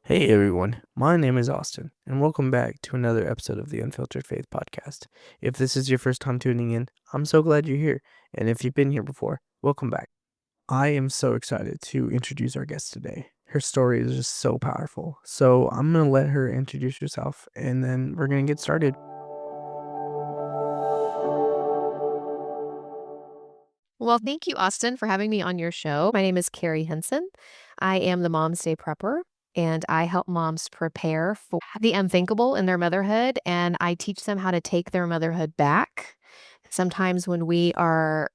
Hey everyone, my name is Austin, and welcome back to another episode of the Unfiltered Faith Podcast. If this is your first time tuning in, I'm so glad you're here, and if you've been here before, welcome back. I am so excited to introduce our guest today. Her story is just so powerful, so I'm going to let her introduce herself, and then we're going to get started. Well, thank you, Austin, for having me on your show. My name is Keri Henson. I am the Momsday Prepper, and I help moms prepare for the unthinkable in their motherhood, and I teach them how to take their motherhood back. Sometimes when we are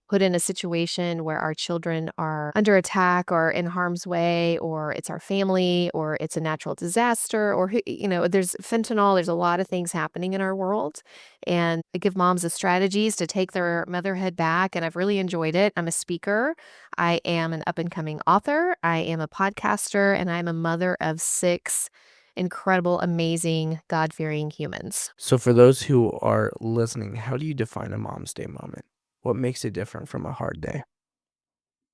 put in a situation where our children are under attack or in harm's way, or it's our family, or it's a natural disaster, or there's fentanyl, there's a lot of things happening in our world. And I give moms the strategies to take their motherhood back. And I've really enjoyed it. I'm a speaker, I am an up and coming author, I am a podcaster, and I'm a mother of 6 incredible, amazing, God fearing humans. So, for those who are listening, how do you define a Mom's Day moment? What makes it different from a hard day?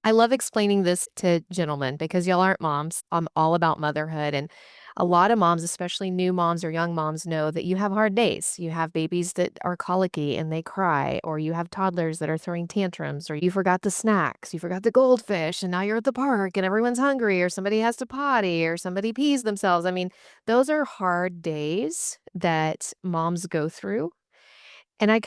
I love explaining this to gentlemen because y'all aren't moms. I'm all about motherhood. And a lot of moms, especially new moms or young moms, know that you have hard days. You have babies that are colicky and they cry, or you have toddlers that are throwing tantrums, or you forgot the snacks, you forgot the goldfish, and now you're at the park and everyone's hungry, or somebody has to potty, or somebody pees themselves. I mean, those are hard days that moms go through. And I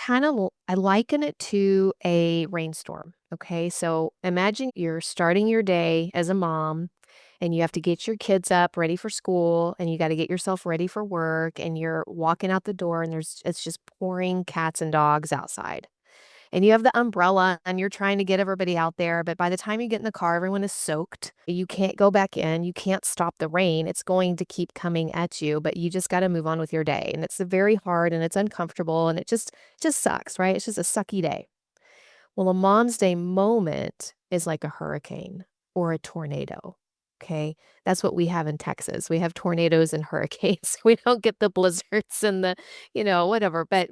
liken it to a rainstorm, okay? So, imagine you're starting your day as a mom, and you have to get your kids up ready for school, and you gotta get yourself ready for work, and you're walking out the door, and it's just pouring cats and dogs outside. And you have the umbrella and you're trying to get everybody out there, but by the time you get in the car, everyone is soaked. You can't go back in. You can't stop the rain. It's going to keep coming at you, but you just got to move on with your day. And it's very hard and it's uncomfortable and it just sucks, right? It's just a sucky day. Well, a mom's day moment is like a hurricane or a tornado. Okay. That's what we have in Texas. We have tornadoes and hurricanes. We don't get the blizzards and whatever. But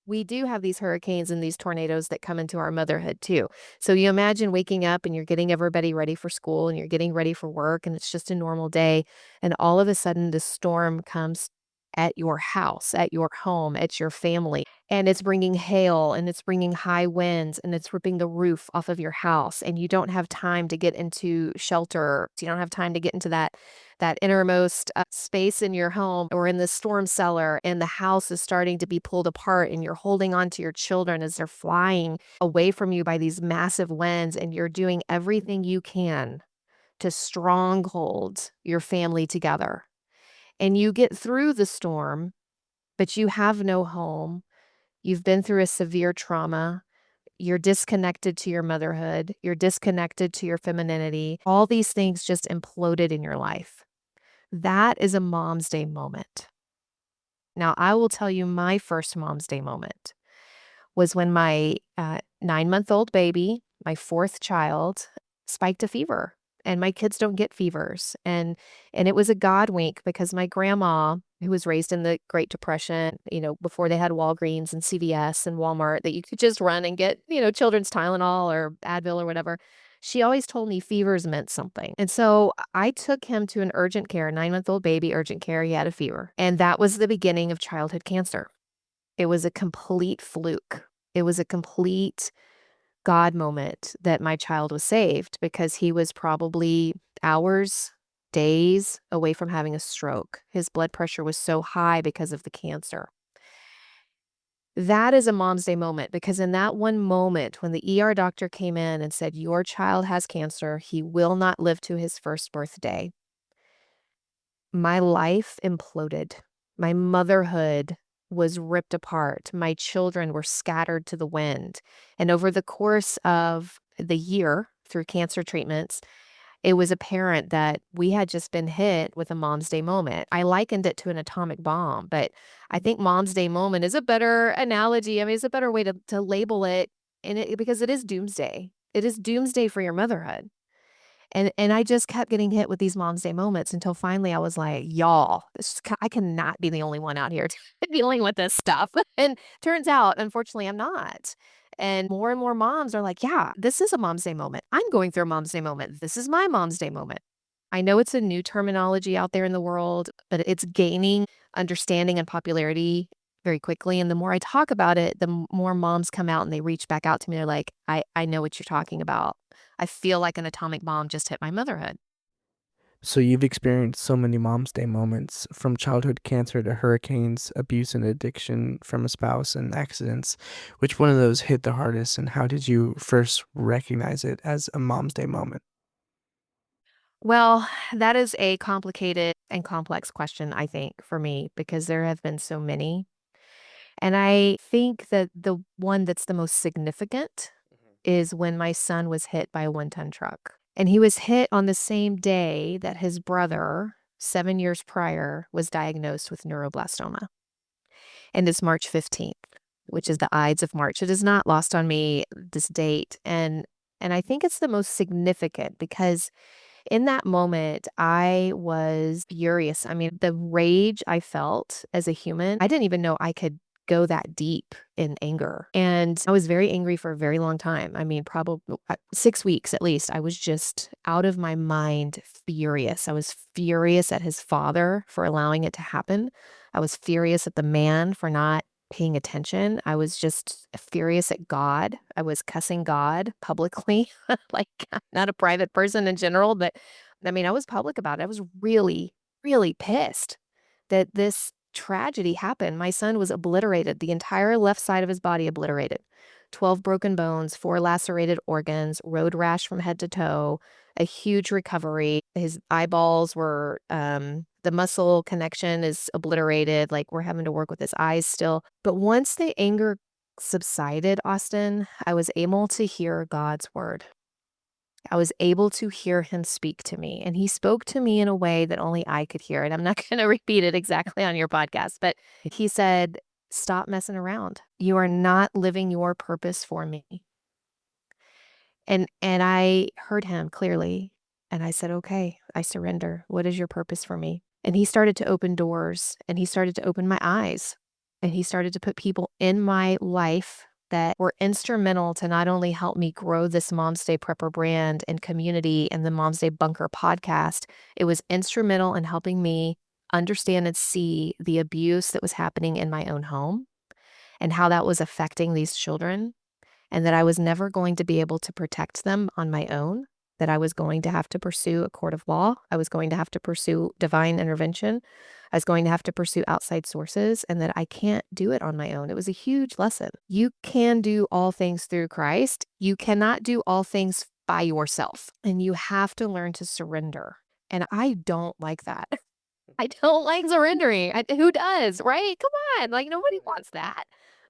we do have these hurricanes and these tornadoes that come into our motherhood too. So you imagine waking up and you're getting everybody ready for school and you're getting ready for work and it's just a normal day. And all of a sudden, the storm comes at your house, at your home, at your family. And it's bringing hail and it's bringing high winds and it's ripping the roof off of your house. And you don't have time to get into shelter. You don't have time to get into that innermost space in your home or in the storm cellar. And the house is starting to be pulled apart and you're holding on to your children as they're flying away from you by these massive winds. And you're doing everything you can to stronghold your family together. And you get through the storm, but you have no home. You've been through a severe trauma. You're disconnected to your motherhood. You're disconnected to your femininity. All these things just imploded in your life. That is a Mom's Day moment. Now, I will tell you my first Mom's Day moment was when my 9-month-old baby, my 4th child, spiked a fever. And my kids don't get fevers. And it was a God wink because my grandma, who was raised in the Great Depression, before they had Walgreens and CVS and Walmart that you could just run and get, children's Tylenol or Advil or whatever, she always told me fevers meant something. And so I took him to an urgent care, 9-month-old baby, urgent care. He had a fever. And that was the beginning of childhood cancer. It was a complete fluke. It was a complete God moment that my child was saved because he was probably hours, days away from having a stroke. His blood pressure was so high because of the cancer. That is a Mom's Day moment because in that one moment when the ER doctor came in and said, "Your child has cancer, he will not live to his first birthday," my life imploded. My motherhood was ripped apart. My children were scattered to the wind. And over the course of the year, through cancer treatments, it was apparent that we had just been hit with a Mom's Day moment. I likened it to an atomic bomb, but I think Mom's Day moment is a better analogy. I mean, it's a better way to label it, because it is doomsday. It is doomsday for your motherhood. And I just kept getting hit with these Mom's Day moments until finally I was like, "Y'all, I cannot be the only one out here dealing with this stuff." And turns out, unfortunately, I'm not. And more moms are like, "Yeah, this is a Mom's Day moment. I'm going through a Mom's Day moment. This is my Mom's Day moment." I know it's a new terminology out there in the world, but it's gaining understanding and popularity very quickly, and the more I talk about it, the more moms come out and they reach back out to me. They're like, "I know what you're talking about. I feel like an atomic bomb just hit my motherhood." So you've experienced so many Momsday moments, from childhood cancer to hurricanes, abuse and addiction from a spouse, and accidents. Which one of those hit the hardest, and how did you first recognize it as a Momsday moment? Well, that is a complicated and complex question, I think, for me, because there have been so many. And I think that the one that's the most significant is when my son was hit by a one-ton truck. And he was hit on the same day that his brother, 7 years prior, was diagnosed with neuroblastoma. And it's March 15th, which is the Ides of March. It is not lost on me, this date. And I think it's the most significant because in that moment, I was furious. I mean, the rage I felt as a human, I didn't even know I could go that deep in anger. And I was very angry for a very long time. I mean, probably 6 weeks at least. I was just out of my mind furious. I was furious at his father for allowing it to happen. I was furious at the man for not paying attention. I was just furious at God. I was cussing God publicly. Like, I'm not a private person in general, but I mean, I was public about it. I was really, really pissed that this tragedy happened. My son was obliterated, the entire left side of his body obliterated. 12 broken bones, 4 lacerated organs, road rash from head to toe, a huge recovery. His eyeballs were, the muscle connection is obliterated. Like, we're having to work with his eyes still. But once the anger subsided, Austin, I was able to hear God's word. I was able to hear him speak to me, and he spoke to me in a way that only I could hear, and I'm not gonna repeat it exactly on your podcast, but he said, "Stop messing around. You are not living your purpose for me." And I heard him clearly, and I said, "Okay, I surrender. What is your purpose for me?" And he started to open doors, and he started to open my eyes, and he started to put people in my life that were instrumental to not only help me grow this Momsday Prepper brand and community and the Momsday Bunker podcast, it was instrumental in helping me understand and see the abuse that was happening in my own home and how that was affecting these children, and that I was never going to be able to protect them on my own, that I was going to have to pursue a court of law. I was going to have to pursue divine intervention. I was going to have to pursue outside sources, and that I can't do it on my own. It was a huge lesson. You can do all things through Christ. You cannot do all things by yourself, and you have to learn to surrender. And I don't like that. I don't like surrendering. Who does, right? Come on. Like, nobody wants that.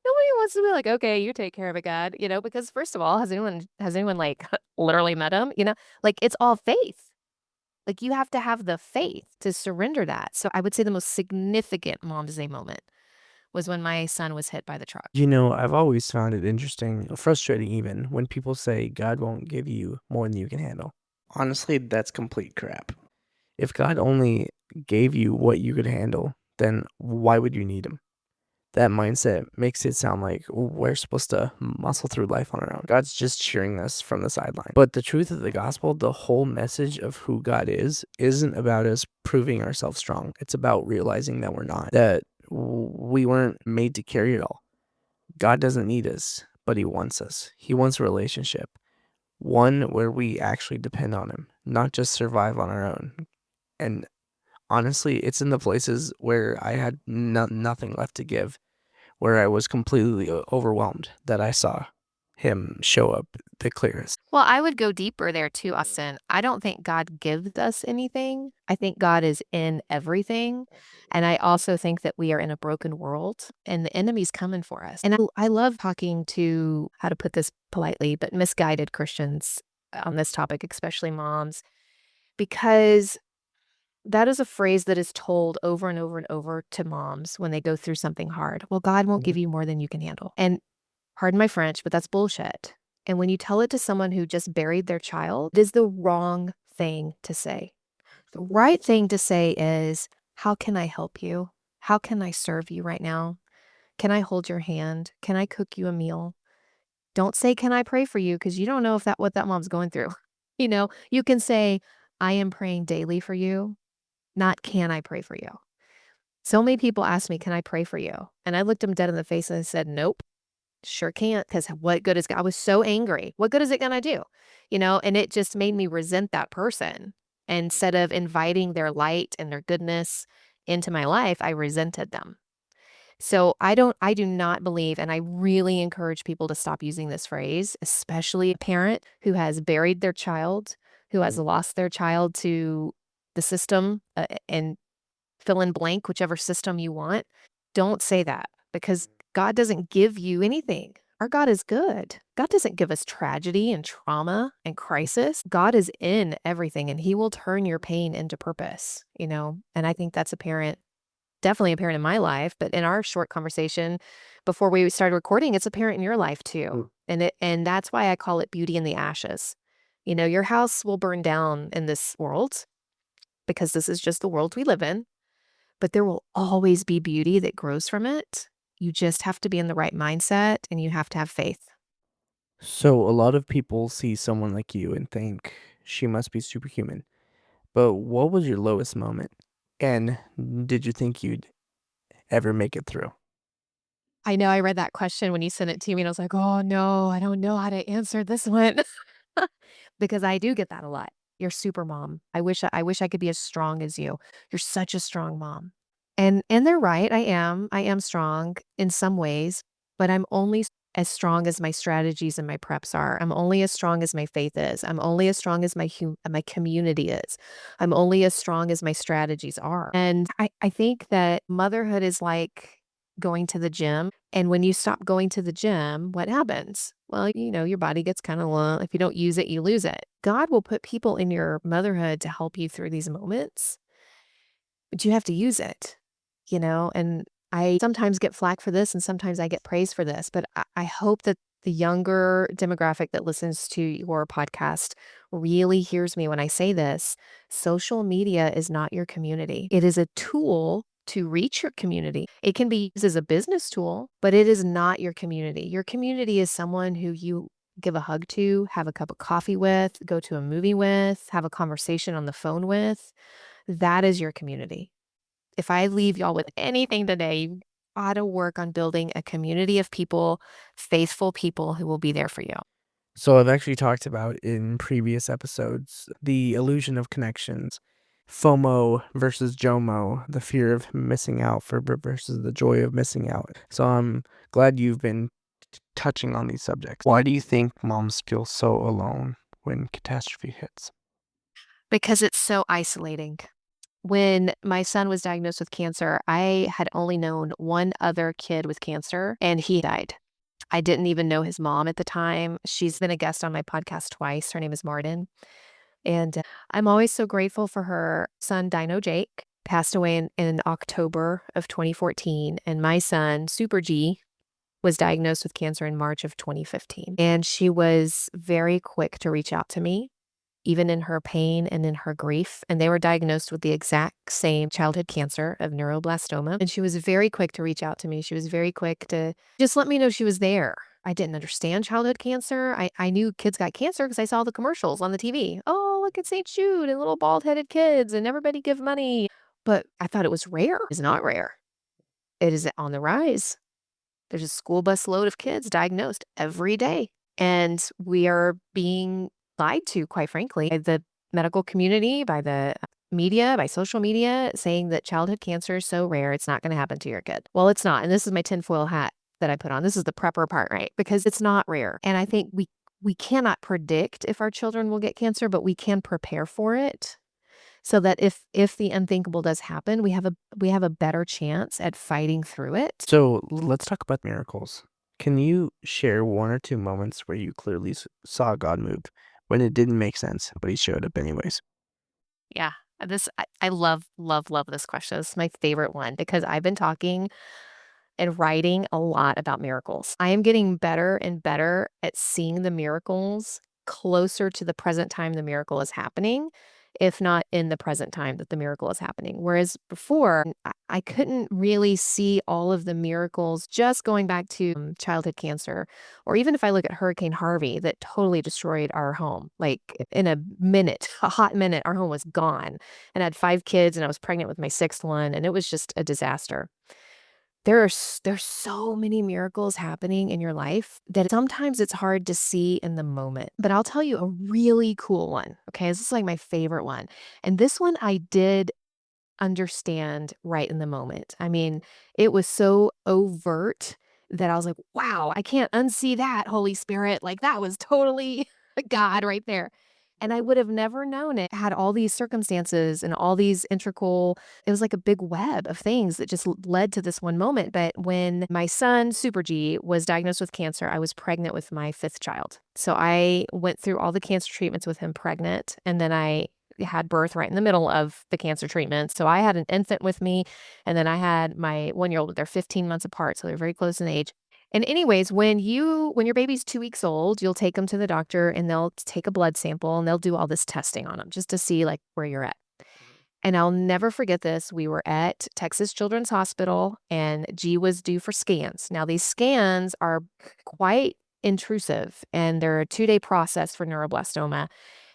Nobody wants to be like, "Okay, you take care of it, God," because first of all, has anyone, like, literally met him, Like, it's all faith. Like, you have to have the faith to surrender that. So I would say the most significant Mom's Day moment was when my son was hit by the truck. I've always found it interesting, frustrating even, when people say God won't give you more than you can handle. Honestly, that's complete crap. If God only gave you what you could handle, then why would you need him? That mindset makes it sound like we're supposed to muscle through life on our own. God's just cheering us from the sideline. But the truth of the gospel, the whole message of who God is, isn't about us proving ourselves strong. It's about realizing that we're not, that we weren't made to carry it all. God doesn't need us, but he wants us. He wants a relationship, one where we actually depend on him, not just survive on our own. And honestly, it's in the places where I had nothing left to give, where I was completely overwhelmed, that I saw him show up the clearest. Well, I would go deeper there too, Austin. I don't think God gives us anything. I think God is in everything. And I also think that we are in a broken world and the enemy's coming for us. And I love talking to, how to put this politely, but misguided Christians on this topic, especially moms, because that is a phrase that is told over and over and over to moms when they go through something hard. Well, God won't give you more than you can handle. And pardon my French, but that's bullshit. And when you tell it to someone who just buried their child, it is the wrong thing to say. The right thing to say is, how can I help you? How can I serve you right now? Can I hold your hand? Can I cook you a meal? Don't say, can I pray for you? Because you don't know if what that mom's going through. You can say, I am praying daily for you, not can I pray for you. So many people ask me, can I pray for you? And I looked them dead in the face and I said, nope, sure can't. Because what good is, I was so angry. What good is it going to do? And it just made me resent that person. Instead of inviting their light and their goodness into my life, I resented them. So I do not believe, and I really encourage people to stop using this phrase, especially a parent who has buried their child, who has lost their child to the system, and fill in blank, whichever system you want. Don't say that, because God doesn't give you anything. Our God is good. God doesn't give us tragedy and trauma and crisis. God is in everything, and he will turn your pain into purpose. And I think that's definitely apparent in my life, but in our short conversation before we started recording, it's apparent in your life too. And that's why I call it beauty in the ashes. Your house will burn down in this world because this is just the world we live in, but there will always be beauty that grows from it. You just have to be in the right mindset and you have to have faith. So, a lot of people see someone like you and think she must be superhuman. But what was your lowest moment? And did you think you'd ever make it through? I know I read that question when you sent it to me and I was like, "Oh no, I don't know how to answer this one." Because I do get that a lot. "You're super mom. I wish I could be as strong as you. You're such a strong mom." And they're right. I am strong in some ways, but I'm only as strong as my strategies and my preps are. I'm only as strong as my faith is. I'm only as strong as my community is. I'm only as strong as my strategies are. And I think that motherhood is like going to the gym. And when you stop going to the gym, what happens? Well, your body gets kind of, if you don't use it, you lose it. God will put people in your motherhood to help you through these moments, but you have to use it. And I sometimes get flack for this and sometimes I get praise for this, but I hope that the younger demographic that listens to your podcast really hears me when I say this. Social media is not your community. It is a tool to reach your community. It can be used as a business tool, but it is not your community. Your community is someone who you give a hug to, have a cup of coffee with, go to a movie with, have a conversation on the phone with. That is your community. If I leave y'all with anything today, you gotta work on building a community of people, faithful people who will be there for you. So, I've actually talked about in previous episodes the illusion of connections, FOMO versus JOMO, the fear of missing out versus the joy of missing out. So, I'm glad you've been touching on these subjects. Why do you think moms feel so alone when catastrophe hits? Because it's so isolating. When my son was diagnosed with cancer, I had only known one other kid with cancer, and he died. I didn't even know his mom at the time. She's been a guest on my podcast twice. Her name is Martin. And I'm always so grateful for her son, Dino Jake, passed away in October of 2014. And my son, Super G, was diagnosed with cancer in March of 2015. And she was very quick to reach out to me, even in her pain and in her grief. And they were diagnosed with the exact same childhood cancer of neuroblastoma. And she was very quick to reach out to me. She was very quick to just let me know she was there. I didn't understand childhood cancer. I knew kids got cancer because I saw the commercials on the TV. Oh, look at St. Jude and little bald headed kids and everybody give money. But I thought it was rare. It's not rare. It is on the rise. There's a school bus load of kids diagnosed every day. And we are being lied to, quite frankly, by the medical community, by the media, by social media, saying that childhood cancer is so rare, it's not going to happen to your kid. Well, it's not. And this is my tinfoil hat that I put on. This is the prepper part, right? Because it's not rare. And I think we cannot predict if our children will get cancer, but we can prepare for it so that if the unthinkable does happen, we have a better chance at fighting through it. So, let's talk about miracles. Can you share one or two moments where you clearly saw God move when it didn't make sense, but he showed up anyways? Yeah. I love, love, love this question. This is my favorite one because I've been talking and writing a lot about miracles. I am getting better and better at seeing the miracles closer to the present time the miracle is happening if not in the present time that the miracle is happening. Whereas before, I couldn't really see all of the miracles just going back to childhood cancer, or even if I look at Hurricane Harvey that totally destroyed our home. Like in a minute, a hot minute, our home was gone. And I had 5 kids and I was pregnant with my 6th one, and it was just a disaster. There's so many miracles happening in your life that sometimes it's hard to see in the moment. But I'll tell you a really cool one, okay? This is like my favorite one. And this one I did understand right in the moment. I mean, it was so overt that I was like, "Wow, I can't unsee that, Holy Spirit." Like, that was totally God right there. And I would have never known it had all these circumstances and all these integral it was like a big web of things that just led to this one moment. But when my son, Super G, was diagnosed with cancer, I was pregnant with my 5th child. So I went through all the cancer treatments with him pregnant, and then I had birth right in the middle of the cancer treatment. So I had an infant with me, and then I had my 1-year-old. They're 15 months apart, so they're very close in age. And anyways, when your baby's 2 weeks old, you'll take them to the doctor and they'll take a blood sample and they'll do all this testing on them just to see like where you're at. And I'll never forget this. We were at Texas Children's Hospital and G was due for scans. Now, these scans are quite intrusive and they're a 2-day process for neuroblastoma.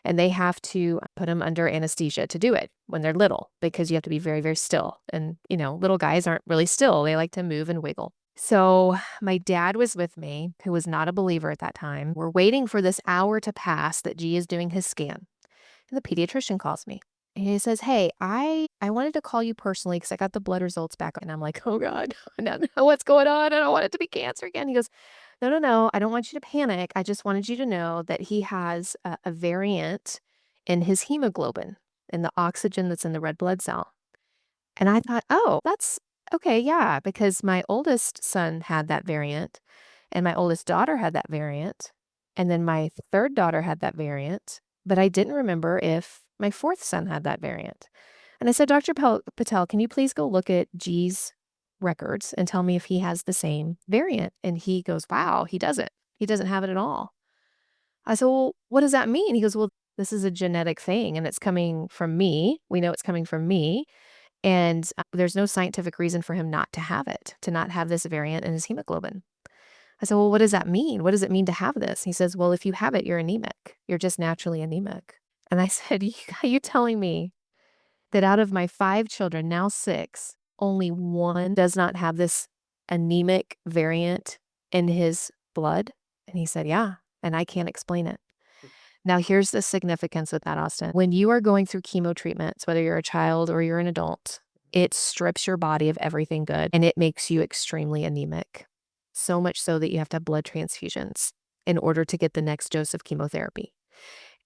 And they have to put them under anesthesia to do it when they're little because you have to be very, very still. And, little guys aren't really still. They like to move and wiggle. So my dad was with me, who was not a believer at that time. We're waiting for this hour to pass that G is doing his scan. And the pediatrician calls me. And he says, "Hey, I wanted to call you personally because I got the blood results back." And I'm like, "Oh God, I don't know what's going on. I don't want it to be cancer again." He goes, "No, no, no. I don't want you to panic. I just wanted you to know that he has a variant in his hemoglobin, in the oxygen that's in the red blood cell." And I thought, "Oh, that's okay. Yeah, because my oldest son had that variant and my oldest daughter had that variant. And then my 3rd daughter had that variant, but I didn't remember if my 4th son had that variant." And I said, "Dr. Patel, can you please go look at G's records and tell me if he has the same variant?" And he goes, "Wow, he doesn't. He doesn't have it at all." I said, "Well, what does that mean?" He goes, "Well, this is a genetic thing and it's coming from me. We know it's coming from me. And there's no scientific reason for him not to have it, to not have this variant in his hemoglobin." I said, "Well, what does that mean? What does it mean to have this?" He says, "Well, if you have it, you're anemic. You're just naturally anemic." And I said, "You telling me that out of my 5 children, now 6, only 1 does not have this anemic variant in his blood?" And he said, "Yeah, and I can't explain it." Now, here's the significance with that, Austin. When you are going through chemo treatments, whether you're a child or you're an adult, it strips your body of everything good and it makes you extremely anemic. So much so that you have to have blood transfusions in order to get the next dose of chemotherapy.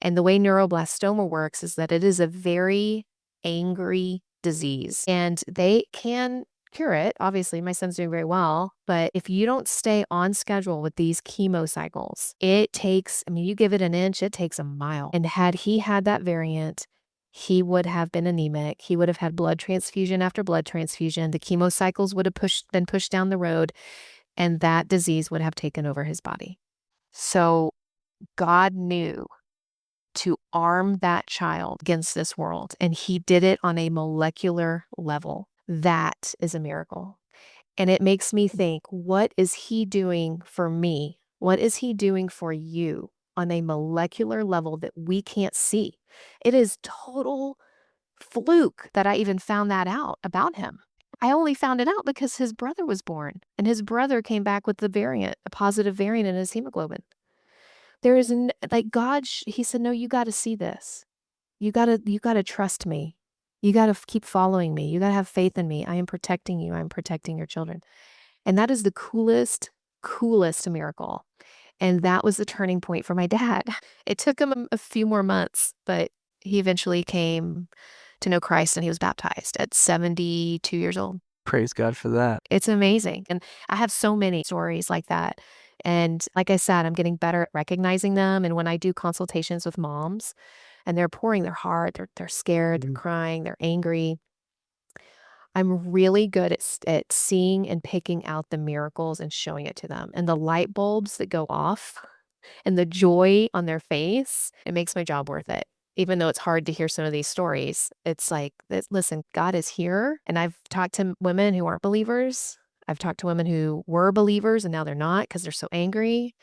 And the way neuroblastoma works is that it is a very angry disease and they can cure it. Obviously, my son's doing very well, but if you don't stay on schedule with these chemo cycles, it takes, I mean, you give it an inch, it takes a mile. And had he had that variant, he would have been anemic. He would have had blood transfusion after blood transfusion. The chemo cycles would have been pushed down the road, and that disease would have taken over his body. So God knew to arm that child against this world, and he did it on a molecular level. That is a miracle. And it makes me think, what is he doing for me? What is he doing for you on a molecular level that we can't see? It is total fluke that I even found that out about him. I only found it out because his brother was born and his brother came back with the variant, a positive variant in his hemoglobin. There is like God, he said, "No, you got to see this. You got to trust me. You got to keep following me. You got to have faith in me. I am protecting you. I'm protecting your children." And that is the coolest miracle. And that was the turning point for my dad. It took him a few more months, but he eventually came to know Christ and he was baptized at 72 years old. Praise God for that. It's amazing. And I have so many stories like that. And like I said, I'm getting better at recognizing them. And when I do consultations with moms and they're pouring their heart, they're scared, they're crying, they're angry, I'm really good at seeing and picking out the miracles and showing it to them. And the light bulbs that go off and the joy on their face, it makes my job worth it. even though it's hard to hear some of these stories, it's like, listen, God is here. And I've talked to women who aren't believers. I've talked to women who were believers and now they're not because they're so angry.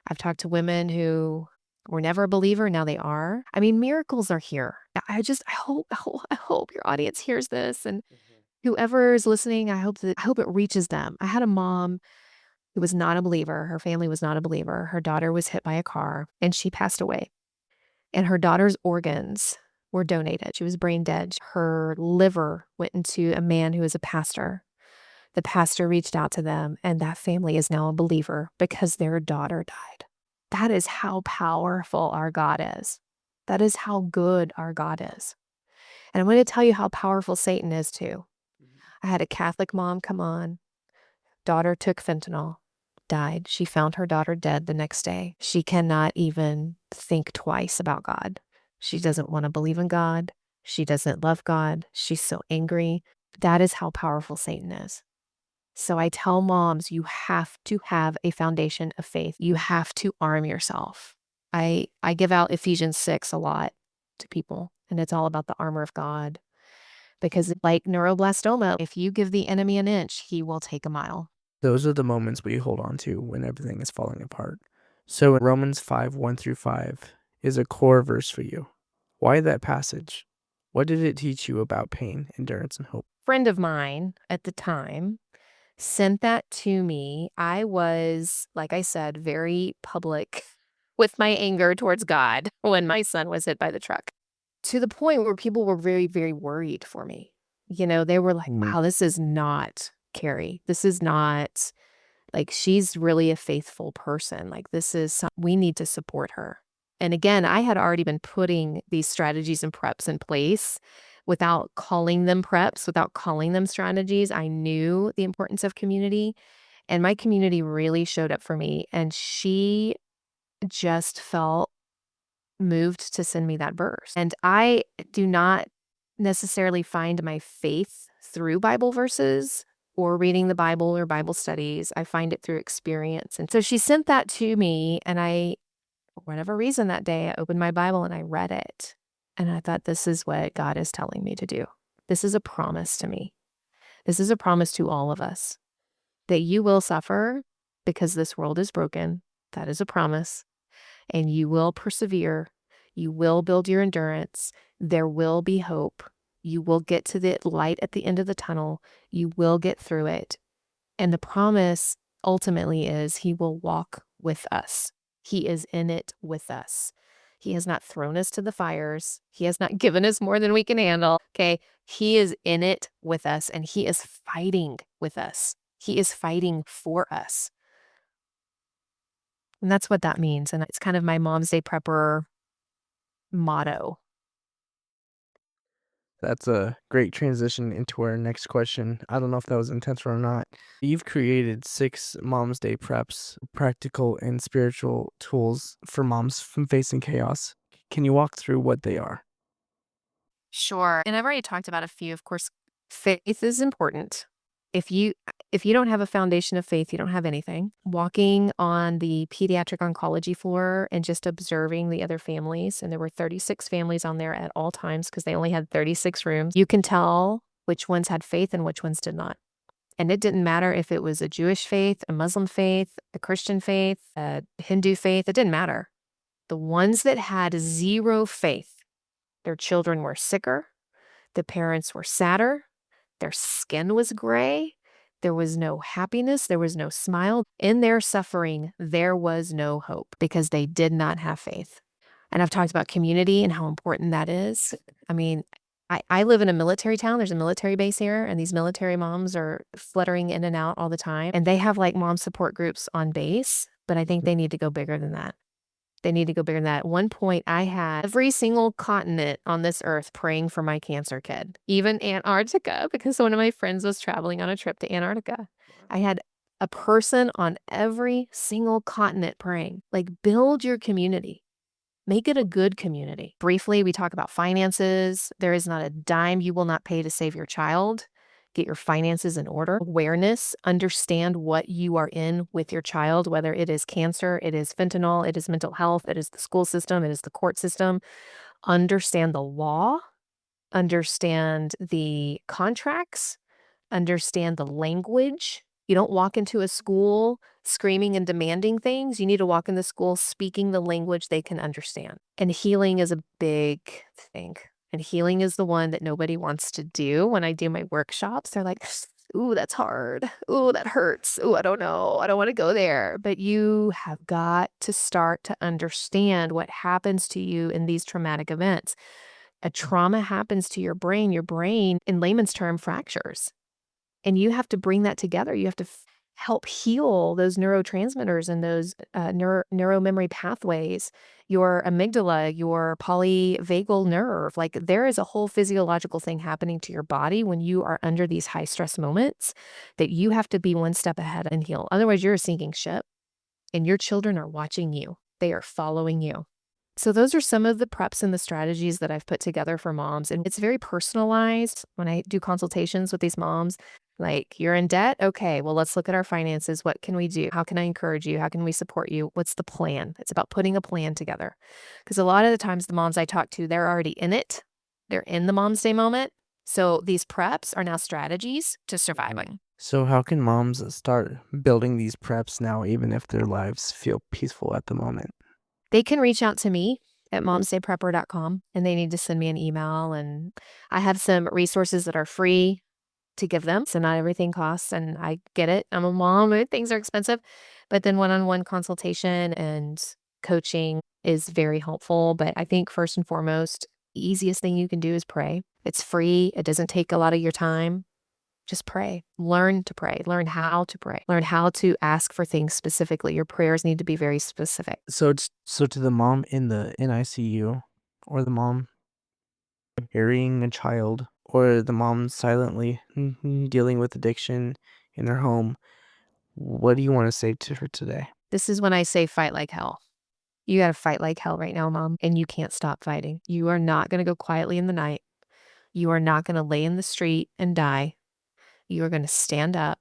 I've talked to women who were never a believer, now they are. I mean, miracles are here. I hope your audience hears this, and whoever is listening, I hope it reaches them. I had a mom who was not a believer. Her family was not a believer. Her daughter was hit by a car and she passed away. And her daughter's organs were donated. She was brain dead. Her liver went into a man who is a pastor. The pastor reached out to them, and that family is now a believer because their daughter died. That is how powerful our God is. That is how good our God is. And I'm going to tell you how powerful Satan is too. I had a Catholic mom come on. Daughter took fentanyl, died. She found her daughter dead the next day. She cannot even think twice about God. She doesn't want to believe in God. She doesn't love God. She's so angry. That is how powerful Satan is. So I tell moms, you have to have a foundation of faith. You have to arm yourself. I give out Ephesians 6 a lot to people, and it's all about the armor of God. Because like neuroblastoma, if you give the enemy an inch, he will take a mile. Those are the moments we hold on to when everything is falling apart. So in Romans 5:1-5 is a core verse for you. Why that passage? What did it teach you about pain, endurance, and hope? Friend of mine at the time sent that to me. I was, like I said, very public with my anger towards God when my son was hit by the truck, to the point where people were very, very worried for me. They were like, wow, this is not Keri. This is not, like, she's really a faithful person. Like, we need to support her. And again, I had already been putting these strategies and preps in place without calling them preps, without calling them strategies. I knew the importance of community, and my community really showed up for me. And she just felt moved to send me that verse. And I do not necessarily find my faith through Bible verses or reading the Bible or Bible studies. I find it through experience. And so she sent that to me, and for whatever reason that day, I opened my Bible and I read it. And I thought, this is what God is telling me to do. This is a promise to me. This is a promise to all of us that you will suffer because this world is broken. That is a promise. And you will persevere. You will build your endurance. There will be hope. You will get to the light at the end of the tunnel. You will get through it. And the promise ultimately is he will walk with us. He is in it with us. He has not thrown us to the fires. He has not given us more than we can handle. Okay. He is in it with us, and he is fighting with us. He is fighting for us. And that's what that means. And it's kind of my Momsday Prepper motto. That's a great transition into our next question. I don't know if that was intentional or not. You've created 6 Mom's Day preps, practical and spiritual tools for moms from facing chaos. Can you walk through what they are? Sure. And I've already talked about a few. Of course, faith is important. If you don't have a foundation of faith, you don't have anything. Walking on the pediatric oncology floor and just observing the other families, and there were 36 families on there at all times because they only had 36 rooms. You can tell which ones had faith and which ones did not. And it didn't matter if it was a Jewish faith, a Muslim faith, a Christian faith, a Hindu faith. It didn't matter. The ones that had zero faith, their children were sicker, the parents were sadder, their skin was gray, there was no happiness, there was no smile. In their suffering, there was no hope because they did not have faith. And I've talked about community and how important that is. I mean, I live in a military town. There's a military base here, and these military moms are fluttering in and out all the time. And they have like mom support groups on base, but I think they need to go bigger than that. They need to go bigger than that. At one point, I had every single continent on this earth praying for my cancer kid, even Antarctica, because one of my friends was traveling on a trip to Antarctica. I had a person on every single continent praying. Like, build your community. Make it a good community. Briefly, we talk about finances. There is not a dime you will not pay to save your child. Get your finances in order. Awareness, understand what you are in with your child, whether it is cancer, it is fentanyl, it is mental health, it is the school system, it is the court system. understand the law, understand the contracts, understand the language. You don't walk into a school screaming and demanding things. You need to walk in the school speaking the language they can understand. And healing is a big thing. And healing is the one that nobody wants to do. When I do my workshops, they're like, ooh, that's hard. Ooh, that hurts. Ooh, I don't know. I don't want to go there. But you have got to start to understand what happens to you in these traumatic events. A trauma happens to your brain, in layman's term, fractures. And you have to bring that together. You have to help heal those neurotransmitters and those neuromemory pathways, your amygdala, your polyvagal nerve. Like there is a whole physiological thing happening to your body when you are under these high stress moments that you have to be one step ahead and heal. Otherwise, you're a sinking ship and your children are watching you. They are following you. So those are some of the preps and the strategies that I've put together for moms. And it's very personalized when I do consultations with these moms. Like, you're in debt? Okay, well, let's look at our finances. What can we do? How can I encourage you? How can we support you? What's the plan? It's about putting a plan together. Because a lot of the times the moms I talk to, they're already in it. They're in the Momsday moment. So these preps are now strategies to surviving. So how can moms start building these preps now, even if their lives feel peaceful at the moment? They can reach out to me at momsdayprepper.com and they need to send me an email. And I have some resources that are free to give them. So not everything costs, and I get it. I'm a mom, and things are expensive. But then one-on-one consultation and coaching is very helpful. But I think first and foremost, the easiest thing you can do is pray. It's free. It doesn't take a lot of your time. Just pray. Learn to pray. Learn how to pray. Learn how to ask for things specifically. Your prayers need to be very specific. So to the mom in the NICU, or the mom carrying a child, or the mom silently dealing with addiction in her home, what do you want to say to her today? This is when I say fight like hell. You got to fight like hell right now, mom, and you can't stop fighting. You are not going to go quietly in the night. You are not going to lay in the street and die. You are going to stand up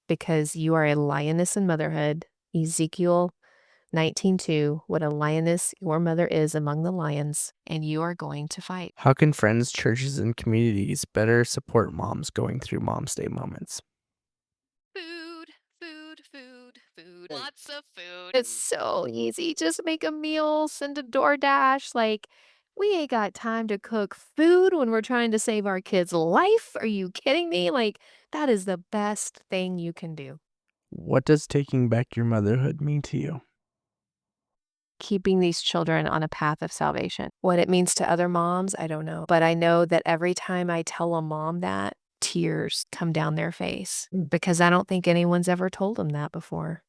because you are a lioness in motherhood. Ezekiel 19:2, what a lioness your mother is among the lions, and you are going to fight. How can friends, churches, and communities better support moms going through Momsday moments? Food, food, food, food, lots of food. It's so easy. Just make a meal, send a DoorDash. Like, we ain't got time to cook food when we're trying to save our kid's life. Are you kidding me? Like, that is the best thing you can do. What does taking back your motherhood mean to you? Keeping these children on a path of salvation. What it means to other moms, I don't know. But I know that every time I tell a mom that, tears come down their face because I don't think anyone's ever told them that before.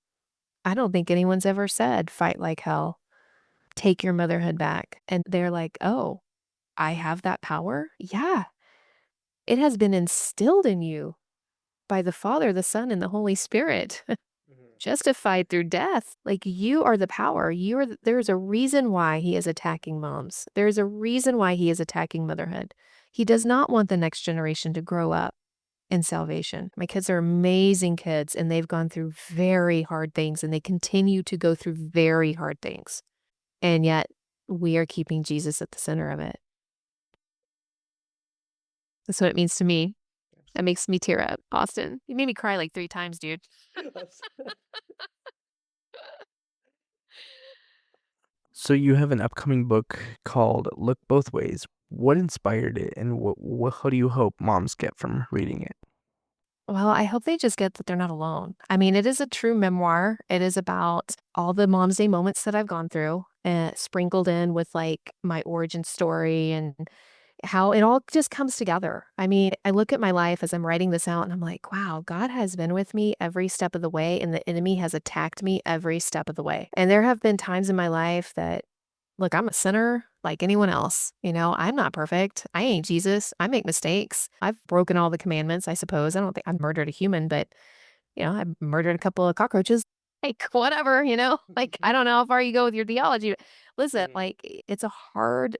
I don't think anyone's ever said, fight like hell, take your motherhood back. And they're like, oh, I have that power? Yeah. It has been instilled in you by the Father, the Son, and the Holy Spirit. Justified through death. Like, you are the power. There's a reason why he is attacking moms. There's a reason why he is attacking motherhood. He does not want the next generation to grow up in salvation. My kids are amazing kids, and they've gone through very hard things, and they continue to go through very hard things. And yet we are keeping Jesus at the center of it. That's what it means to me. That makes me tear up. Austin, you made me cry like 3 times, dude. So you have an upcoming book called Look Both Ways. What inspired it, and what do you hope moms get from reading it? Well, I hope they just get that they're not alone. I mean, it is a true memoir. It is about all the Momsday moments that I've gone through, sprinkled in with like my origin story and how it all just comes together. I mean, I look at my life as I'm writing this out and I'm like, wow, God has been with me every step of the way, and the enemy has attacked me every step of the way. And there have been times in my life that, look, I'm a sinner like anyone else. You know, I'm not perfect. I ain't Jesus. I make mistakes. I've broken all the commandments, I suppose. I don't think I've murdered a human, but, I murdered a couple of cockroaches. Like, whatever, like, I don't know how far you go with your theology. But listen, like, it's a hard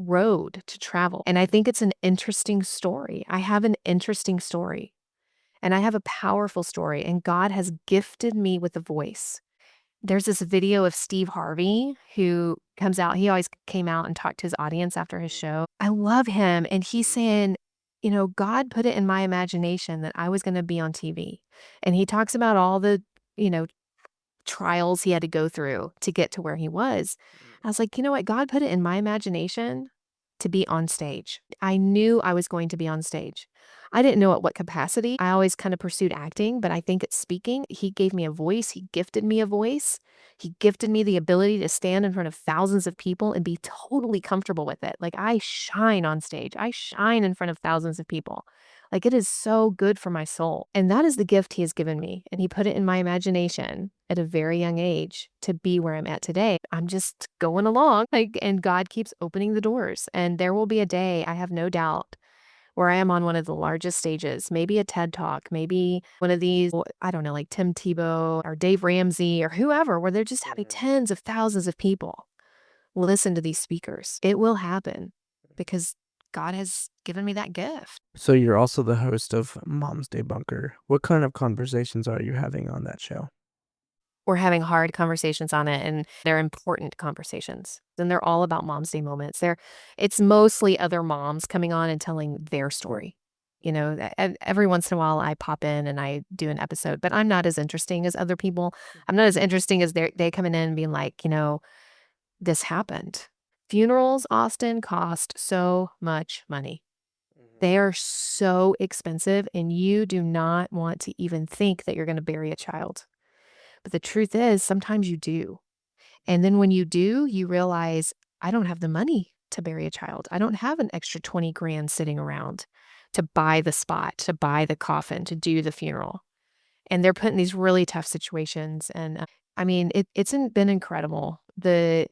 road to travel. And I think it's an interesting story. I have an interesting story, and I have a powerful story, and God has gifted me with a voice. There's this video of Steve Harvey who comes out. He always came out and talked to his audience after his show. I love him, and he's saying, "God put it in my imagination that I was gonna be on TV." And he talks about all the, you know, trials he had to go through to get to where he was. I was like, "You know what? God put it in my imagination to be on stage." I knew I was going to be on stage. I didn't know at what capacity. I always kind of pursued acting, but I think it's speaking. He gave me a voice. He gifted me a voice. He gifted me the ability to stand in front of thousands of people and be totally comfortable with it. Like, I shine on stage. I shine in front of thousands of people. Like, it is so good for my soul. And that is the gift he has given me. And he put it in my imagination at a very young age to be where I'm at today. I'm just going along, like, and God keeps opening the doors. And there will be a day, I have no doubt, where I am on one of the largest stages, maybe a TED Talk, maybe one of these, I don't know, like Tim Tebow or Dave Ramsey or whoever, where they're just having tens of thousands of people listen to these speakers. It will happen because God has given me that gift. So you're also the host of Momsday Bunker. What kind of conversations are you having on that show? We're having hard conversations on it, and they're important conversations. And they're all about Momsday Moments. It's mostly other moms coming on and telling their story. Every once in a while I pop in and I do an episode, but I'm not as interesting as other people. I'm not as interesting as they coming in and being like, this happened. Funerals, Austin, cost so much money. They are so expensive, and you do not want to even think that you're going to bury a child. But the truth is, sometimes you do. And then when you do, you realize, I don't have the money to bury a child. I don't have an extra 20 grand sitting around to buy the spot, to buy the coffin, to do the funeral. And they're put in these really tough situations. And I mean, it's been incredible. Because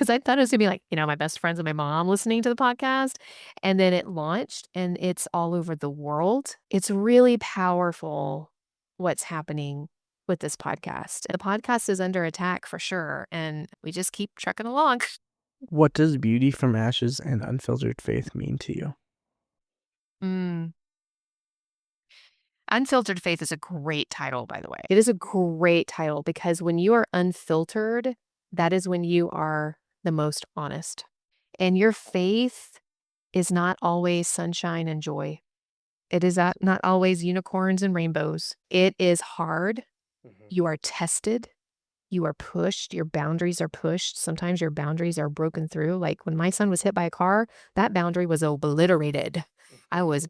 I thought it was gonna be like, my best friends and my mom listening to the podcast. And then it launched and it's all over the world. It's really powerful what's happening with this podcast. The podcast is under attack for sure. And we just keep trucking along. What does beauty from ashes and unfiltered faith mean to you? Mm. Unfiltered Faith is a great title, by the way. It is a great title because when you are unfiltered, that is when you are the most honest. And your faith is not always sunshine and joy. It is not always unicorns and rainbows. It is hard. You are tested. You are pushed. Your boundaries are pushed. Sometimes your boundaries are broken through. Like when my son was hit by a car, that boundary was obliterated. I was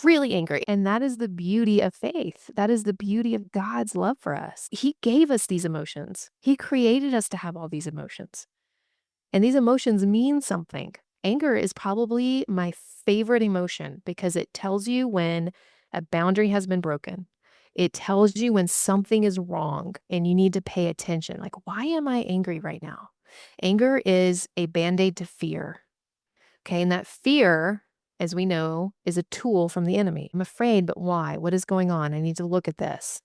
really angry. And that is the beauty of faith. That is the beauty of God's love for us. He gave us these emotions. He created us to have all these emotions. And these emotions mean something. Anger is probably my favorite emotion because it tells you when a boundary has been broken. It tells you when something is wrong and you need to pay attention. Like, why am I angry right now? Anger is a band-aid to fear. Okay. And that fear, as we know, is a tool from the enemy. I'm afraid, but why? What is going on? I need to look at this.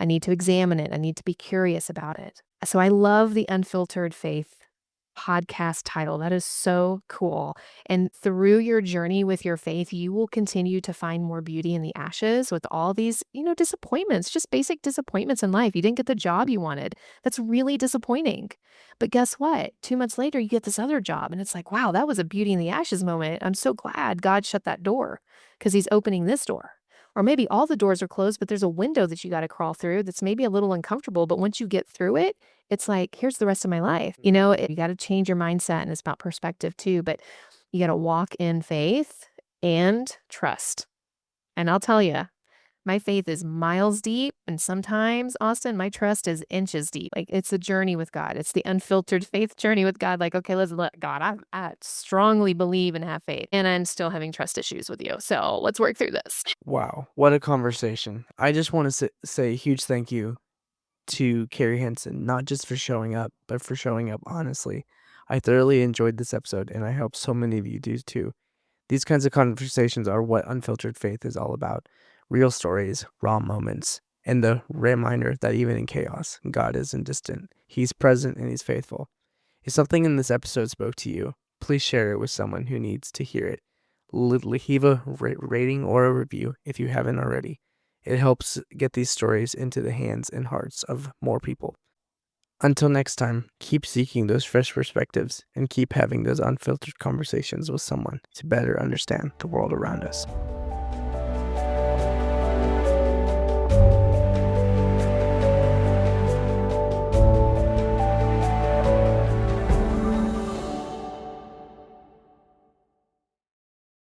I need to examine it. I need to be curious about it. So I love the Unfiltered Faith podcast title. That is so cool. And through your journey with your faith, you will continue to find more beauty in the ashes with all these, disappointments, just basic disappointments in life. You didn't get the job you wanted. That's really disappointing. But guess what? 2 months later, you get this other job. And it's like, wow, that was a beauty in the ashes moment. I'm so glad God shut that door because he's opening this door. Or maybe all the doors are closed, but there's a window that you got to crawl through that's maybe a little uncomfortable. But once you get through it, it's like, here's the rest of my life. You got to change your mindset, and it's about perspective too. But you got to walk in faith and trust. And I'll tell you, my faith is miles deep. And sometimes, Austin, my trust is inches deep. Like, it's a journey with God. It's the unfiltered faith journey with God. Like, okay, let's let God, I strongly believe and have faith. And I'm still having trust issues with you. So let's work through this. Wow, what a conversation. I just want to say a huge thank you to Keri Henson, not just for showing up, but for showing up honestly. I thoroughly enjoyed this episode, and I hope so many of you do too. These kinds of conversations are what Unfiltered Faith is all about. Real stories, raw moments, and the reminder that even in chaos, God isn't distant. He's present and he's faithful. If something in this episode spoke to you, please share it with someone who needs to hear it. Leave a rating or a review if you haven't already. It helps get these stories into the hands and hearts of more people. Until next time, keep seeking those fresh perspectives and keep having those unfiltered conversations with someone to better understand the world around us.